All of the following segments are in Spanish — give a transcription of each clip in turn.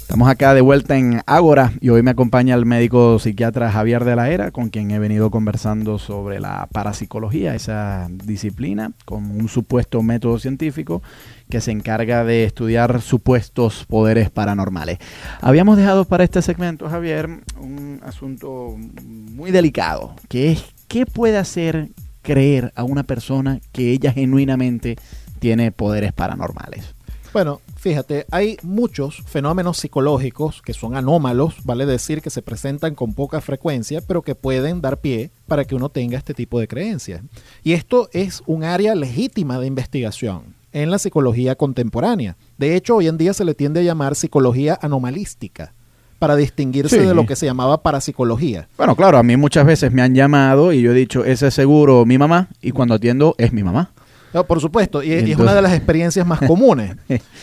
Estamos acá de vuelta en Ágora y hoy me acompaña el médico psiquiatra Javier de la Era, con quien he venido conversando sobre la parapsicología, esa disciplina con un supuesto método científico que se encarga de estudiar supuestos poderes paranormales. Habíamos dejado para este segmento, Javier, un asunto muy delicado, que es ¿qué puede hacer creer a una persona que ella genuinamente tiene poderes paranormales? Bueno, fíjate, hay muchos fenómenos psicológicos que son anómalos, vale decir que se presentan con poca frecuencia, pero que pueden dar pie para que uno tenga este tipo de creencias. Y esto es un área legítima de investigación en la psicología contemporánea. De hecho, hoy en día se le tiende a llamar psicología anomalística, para distinguirse de lo que se llamaba parapsicología. Bueno, claro, a mí muchas veces me han llamado y yo he dicho, ese es seguro mi mamá, y cuando atiendo es mi mamá. No, por supuesto, y es una de las experiencias más comunes.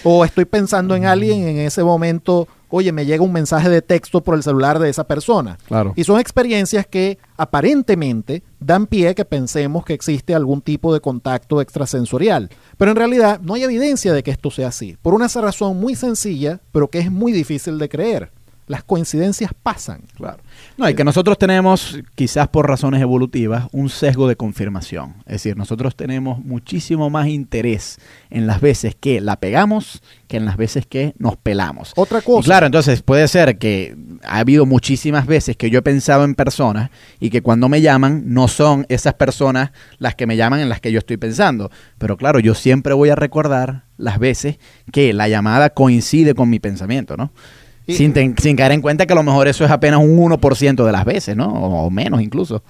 O estoy pensando en alguien en ese momento, oye, me llega un mensaje de texto por el celular de esa persona. Claro. Y son experiencias que aparentemente dan pie a que pensemos que existe algún tipo de contacto extrasensorial. Pero en realidad no hay evidencia de que esto sea así, por una razón muy sencilla, pero que es muy difícil de creer. Las coincidencias pasan. Claro. No, y que nosotros tenemos, quizás por razones evolutivas, un sesgo de confirmación. Es decir, nosotros tenemos muchísimo más interés en las veces que la pegamos que en las veces que nos pelamos. Otra cosa. Y claro, entonces puede ser que ha habido muchísimas veces que yo he pensado en personas y que cuando me llaman no son esas personas las que me llaman en las que yo estoy pensando. Pero claro, yo siempre voy a recordar las veces que la llamada coincide con mi pensamiento, ¿no? Sin caer en cuenta que a lo mejor eso es apenas un 1% de las veces, ¿no? O menos incluso.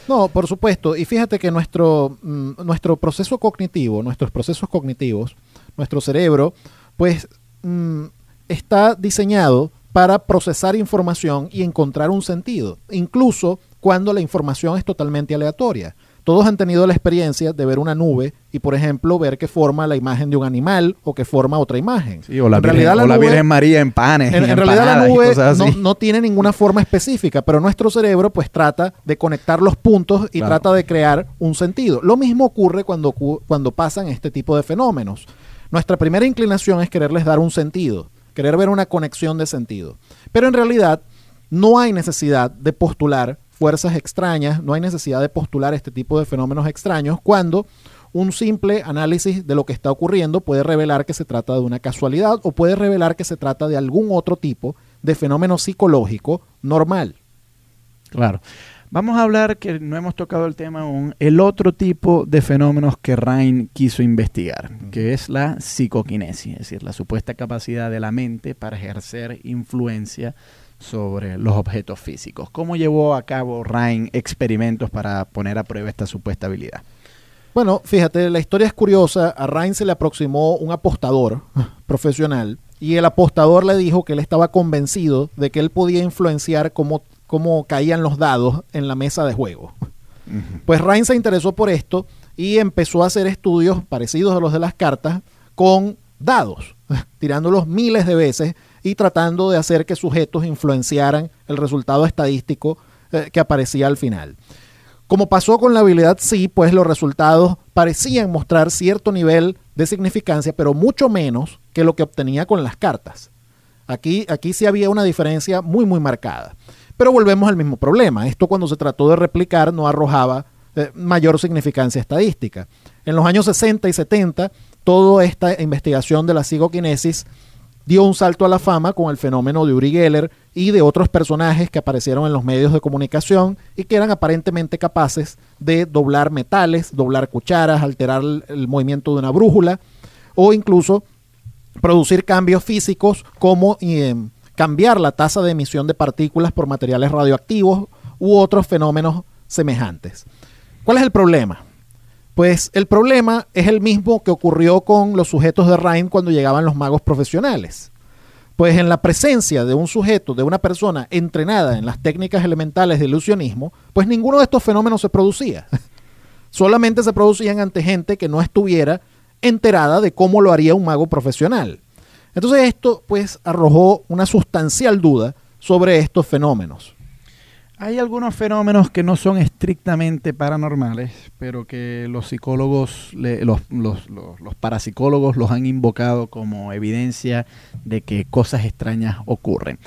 No, por supuesto. Y fíjate que nuestro proceso cognitivo, nuestros procesos cognitivos, nuestro cerebro, pues está diseñado para procesar información y encontrar un sentido, incluso cuando la información es totalmente aleatoria. Todos han tenido la experiencia de ver una nube y, por ejemplo, ver que forma la imagen de un animal o que forma otra imagen. Sí, o la Virgen María en panes. En realidad la nube no tiene ninguna forma específica, pero nuestro cerebro pues trata de conectar los puntos y trata de crear un sentido. Lo mismo ocurre cuando pasan este tipo de fenómenos. Nuestra primera inclinación es quererles dar un sentido, querer ver una conexión de sentido. Pero en realidad no hay necesidad de postular fuerzas extrañas, no hay necesidad de postular este tipo de fenómenos extraños cuando un simple análisis de lo que está ocurriendo puede revelar que se trata de una casualidad o puede revelar que se trata de algún otro tipo de fenómeno psicológico normal. Claro. Vamos a hablar, que no hemos tocado el tema aún, el otro tipo de fenómenos que Rhine quiso investigar, que es la psicoquinesis, es decir, la supuesta capacidad de la mente para ejercer influencia sobre los objetos físicos. ¿Cómo llevó a cabo Rhine experimentos para poner a prueba esta supuesta habilidad? Bueno, fíjate, la historia es curiosa. A Rhine se le aproximó un apostador profesional y el apostador le dijo que él estaba convencido de que él podía influenciar cómo caían los dados en la mesa de juego. Pues Rhine se interesó por esto y empezó a hacer estudios parecidos a los de las cartas con dados, tirándolos miles de veces y tratando de hacer que sujetos influenciaran el resultado estadístico que aparecía al final. Como pasó con la habilidad sí, pues los resultados parecían mostrar cierto nivel de significancia, pero mucho menos que lo que obtenía con las cartas. Aquí sí había una diferencia muy, muy marcada. Pero volvemos al mismo problema. Esto cuando se trató de replicar no arrojaba mayor significancia estadística. En los años 60 y 70, toda esta investigación de la psicoquinesis dio un salto a la fama con el fenómeno de Uri Geller y de otros personajes que aparecieron en los medios de comunicación y que eran aparentemente capaces de doblar metales, doblar cucharas, alterar el movimiento de una brújula o incluso producir cambios físicos como cambiar la tasa de emisión de partículas por materiales radioactivos u otros fenómenos semejantes. ¿Cuál es el problema? Pues el problema es el mismo que ocurrió con los sujetos de Rhine cuando llegaban los magos profesionales. Pues en la presencia de un sujeto, de una persona entrenada en las técnicas elementales de ilusionismo, pues ninguno de estos fenómenos se producía. Solamente se producían ante gente que no estuviera enterada de cómo lo haría un mago profesional. Entonces esto pues arrojó una sustancial duda sobre estos fenómenos. Hay algunos fenómenos que no son estrictamente paranormales, pero que los psicólogos, los parapsicólogos los han invocado como evidencia de que cosas extrañas ocurren.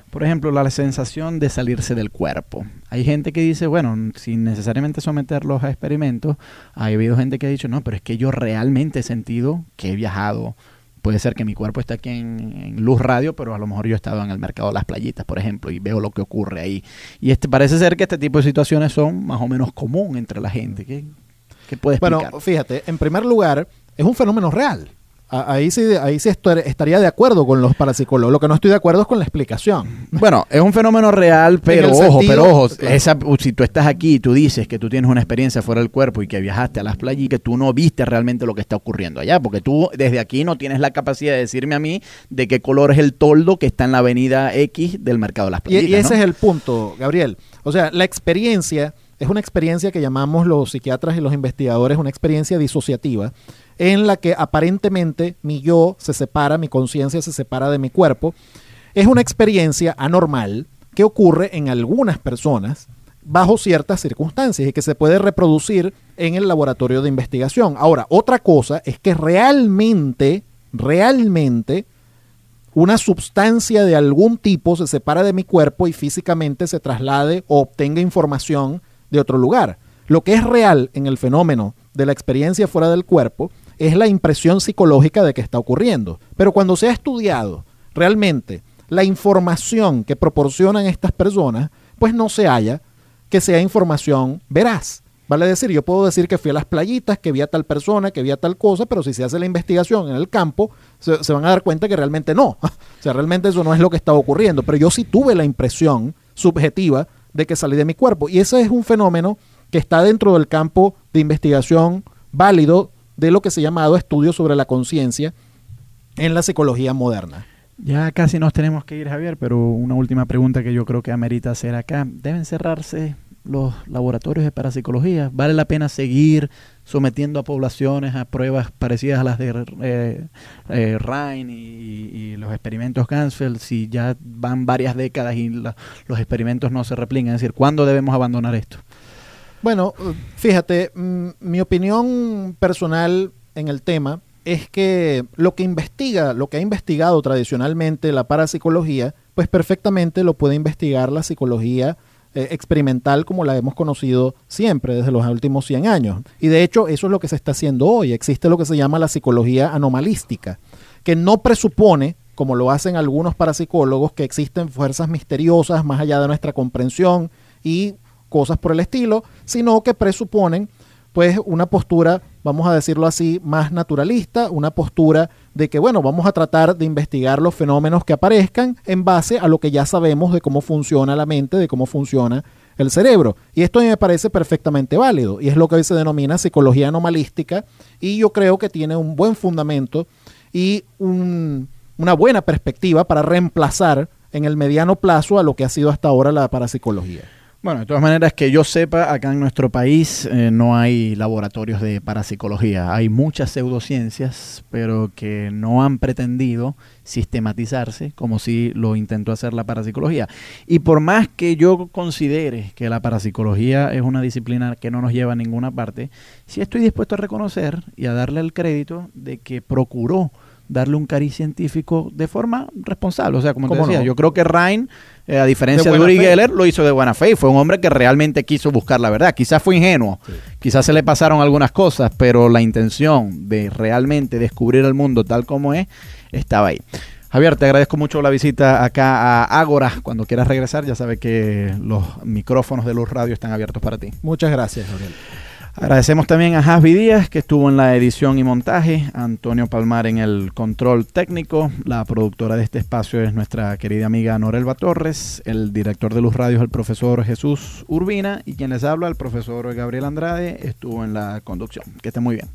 Por ejemplo, la sensación de salirse del cuerpo. Hay gente que dice, bueno, sin necesariamente someterlos a experimentos, ha habido gente que ha dicho, no, pero es que yo realmente he sentido que he viajado. Puede ser que mi cuerpo esté aquí en Luz Radio, pero a lo mejor yo he estado en el mercado de las playitas, por ejemplo, y veo lo que ocurre ahí. Y parece ser que este tipo de situaciones son más o menos común entre la gente. ¿Qué puede explicar? Bueno, fíjate, en primer lugar, es un fenómeno real. Ahí sí estaría de acuerdo con los parapsicólogos. Lo que no estoy de acuerdo es con la explicación. Bueno, es un fenómeno real, pero ojo, claro. Si tú estás aquí y tú dices que tú tienes una experiencia fuera del cuerpo y que viajaste a las playas y que tú no viste realmente lo que está ocurriendo allá, porque tú desde aquí no tienes la capacidad de decirme a mí de qué color es el toldo que está en la avenida X del mercado de las playitas, y ese es el punto, Gabriel. O sea, la experiencia es una experiencia que llamamos los psiquiatras y los investigadores una experiencia disociativa, en la que aparentemente mi yo se separa, mi conciencia se separa de mi cuerpo. Es una experiencia anormal que ocurre en algunas personas bajo ciertas circunstancias y que se puede reproducir en el laboratorio de investigación. Ahora, otra cosa es que realmente una sustancia de algún tipo se separa de mi cuerpo y físicamente se traslade o obtenga información de otro lugar. Lo que es real en el fenómeno de la experiencia fuera del cuerpo es la impresión psicológica de que está ocurriendo. Pero cuando se ha estudiado realmente la información que proporcionan estas personas, pues no se halla que sea información veraz. Vale decir, yo puedo decir que fui a las playitas, que vi a tal persona, que vi a tal cosa, pero si se hace la investigación en el campo, se van a dar cuenta que realmente no. O sea, realmente eso no es lo que estaba ocurriendo. Pero yo sí tuve la impresión subjetiva de que salí de mi cuerpo. Y ese es un fenómeno que está dentro del campo de investigación válido de lo que se ha llamado estudio sobre la conciencia en la psicología moderna. Ya casi nos tenemos que ir, Javier, pero una última pregunta que yo creo que amerita hacer acá. ¿Deben cerrarse los laboratorios de parapsicología? ¿Vale la pena seguir sometiendo a poblaciones a pruebas parecidas a las de Rhine y los experimentos Ganzfeld si ya van varias décadas y los experimentos no se replican? Es decir, ¿cuándo debemos abandonar esto? Bueno, fíjate, mi opinión personal en el tema es que lo que ha investigado tradicionalmente la parapsicología, pues perfectamente lo puede investigar la psicología experimental como la hemos conocido siempre desde los últimos 100 años. Y de hecho eso es lo que se está haciendo hoy. Existe lo que se llama la psicología anomalística, que no presupone, como lo hacen algunos parapsicólogos, que existen fuerzas misteriosas más allá de nuestra comprensión y cosas por el estilo, sino que presuponen pues una postura, vamos a decirlo así, más naturalista, una postura de que, bueno, vamos a tratar de investigar los fenómenos que aparezcan en base a lo que ya sabemos de cómo funciona la mente, de cómo funciona el cerebro. Y esto a mí me parece perfectamente válido, y es lo que hoy se denomina psicología anomalística, y yo creo que tiene un buen fundamento y una buena perspectiva para reemplazar en el mediano plazo a lo que ha sido hasta ahora la parapsicología. Bueno, de todas maneras, que yo sepa, acá en nuestro país no hay laboratorios de parapsicología. Hay muchas pseudociencias, pero que no han pretendido sistematizarse como si lo intentó hacer la parapsicología. Y por más que yo considere que la parapsicología es una disciplina que no nos lleva a ninguna parte, sí estoy dispuesto a reconocer y a darle el crédito de que procuró darle un cariz científico de forma responsable. O sea, como te decía, yo creo que Rhine, a diferencia de Uri Geller, lo hizo de buena fe y fue un hombre que realmente quiso buscar la verdad. Quizás fue ingenuo, quizás se le pasaron algunas cosas, pero la intención de realmente descubrir el mundo tal como es, estaba ahí. Javier, te agradezco mucho la visita acá a Ágora. Cuando quieras regresar, ya sabes que los micrófonos de Luz Radio están abiertos para ti. Muchas gracias, Gabriel. Agradecemos también a Jasby Díaz, que estuvo en la edición y montaje, a Antonio Palmar en el control técnico. La productora de este espacio es nuestra querida amiga Norelba Torres. El director de Luz Radio es el profesor Jesús Urbina y quien les habla, el profesor Gabriel Andrade, estuvo en la conducción. Que esté muy bien.